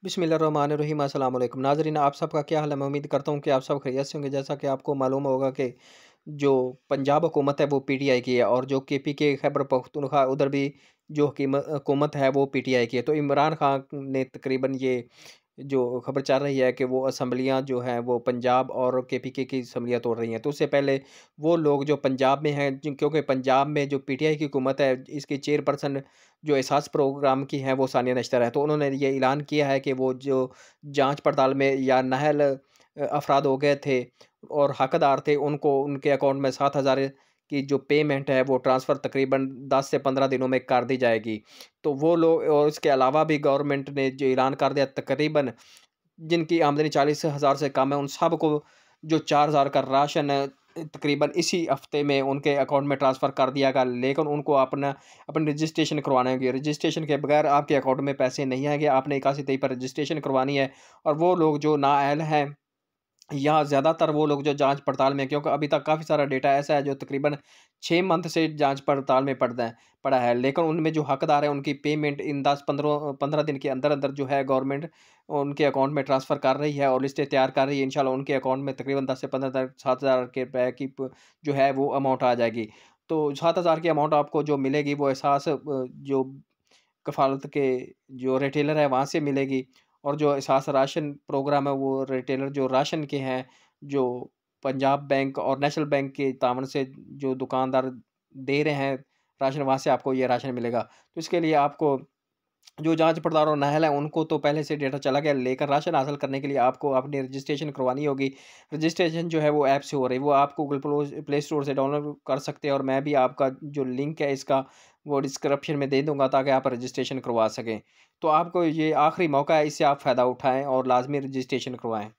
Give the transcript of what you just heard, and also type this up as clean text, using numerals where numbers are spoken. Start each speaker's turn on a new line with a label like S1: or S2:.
S1: बिस्मिल्लाहिर्रहमानिर्रहीम अस्सलाम वालेकुम नाज़रीन, आप सबका क्या हाल है? मैं उम्मीद करता हूँ कि आप सब खैरियत से होंगे। जैसा कि आपको मालूम होगा कि जो पंजाब हुकूमत है वो पीटीआई की है, और जो केपीके खैबर पख्तूनख्वा उधर भी जो हुकूमत है वो पीटीआई की है। तो इमरान खान ने तकरीबन ये जो खबर चल रही है कि वो असेंबलियाँ जो हैं वो पंजाब और केपीके की असेंबलियाँ तोड़ रही हैं। तो उससे पहले वो लोग जो पंजाब में हैं, क्योंकि पंजाब में जो पीटीआई की हुकूमत है, इसकी चेयरपर्सन जो एहसास प्रोग्राम की हैं वो सानिया नश्तर है। तो उन्होंने ये ऐलान किया है कि वो जो जाँच पड़ताल में या नाअहल अफ़राद हो गए थे और हकदार थे, उनको उनके अकाउंट में 7,000 की जो पेमेंट है वो ट्रांसफ़र तकरीबन 10 से 15 दिनों में कर दी जाएगी। तो वो लोग, और इसके अलावा भी गवर्नमेंट ने जो ऐलान कर दिया, तकरीबन जिनकी आमदनी 40,000 से कम है, उन सबको जो 4,000 का राशन तकरीबन इसी हफ़्ते में उनके अकाउंट में ट्रांसफ़र कर दिया गया। लेकिन उनको अपनी रजिस्ट्रेशन करवाना होगी। रजिस्ट्रेशन के बगैर आपके अकाउंट में पैसे नहीं आएँगे। आपने 8123 पर रजिस्ट्रेशन करवानी है। और वो लोग जो नाअहल हैं, या ज़्यादातर वो लोग जो जाँच पड़ताल में, क्योंकि अभी तक काफ़ी सारा डेटा ऐसा है जो तकरीबन 6 मंथ से जाँच पड़ताल में पड़ा है। लेकिन उनमें जो हकदार हैं, उनकी पेमेंट इन 15 दिन के अंदर-अंदर जो है गवर्नमेंट उनके अकाउंट में ट्रांसफ़र कर रही है और लिस्टें तैयार कर रही है। इंशाल्लाह उनके अकाउंट में तकरीबन 10 से 15 तक 7,000 के रुपए की जो है वो अमाउंट आ जाएगी। तो 7,000 की अमाउंट आपको जो मिलेगी वो एहसास जो कफ़ालत के जो रिटेलर है वहाँ से मिलेगी। और जो एहसास राशन प्रोग्राम है वो रिटेलर जो राशन के हैं, जो पंजाब बैंक और नेशनल बैंक के तावन से जो दुकानदार दे रहे हैं राशन, वहाँ से आपको ये राशन मिलेगा। तो इसके लिए आपको जो जाँच पड़ताल और नाअहल है उनको तो पहले से डेटा चला गया, लेकर राशन हासिल करने के लिए आपको अपनी रजिस्ट्रेशन करवानी होगी। रजिस्ट्रेशन जो है वो ऐप से हो रही है, वो आप गूगल प्ले स्टोर से डाउनलोड कर सकते हैं, और मैं भी आपका जो लिंक है इसका वो डिस्क्रिप्शन में दे दूँगा ताकि आप रजिस्ट्रेशन करवा सकें। तो आपको ये आखिरी मौका है, इससे आप फ़ायदा उठाएँ और लाज़मी रजिस्ट्रेशन करवाएँ।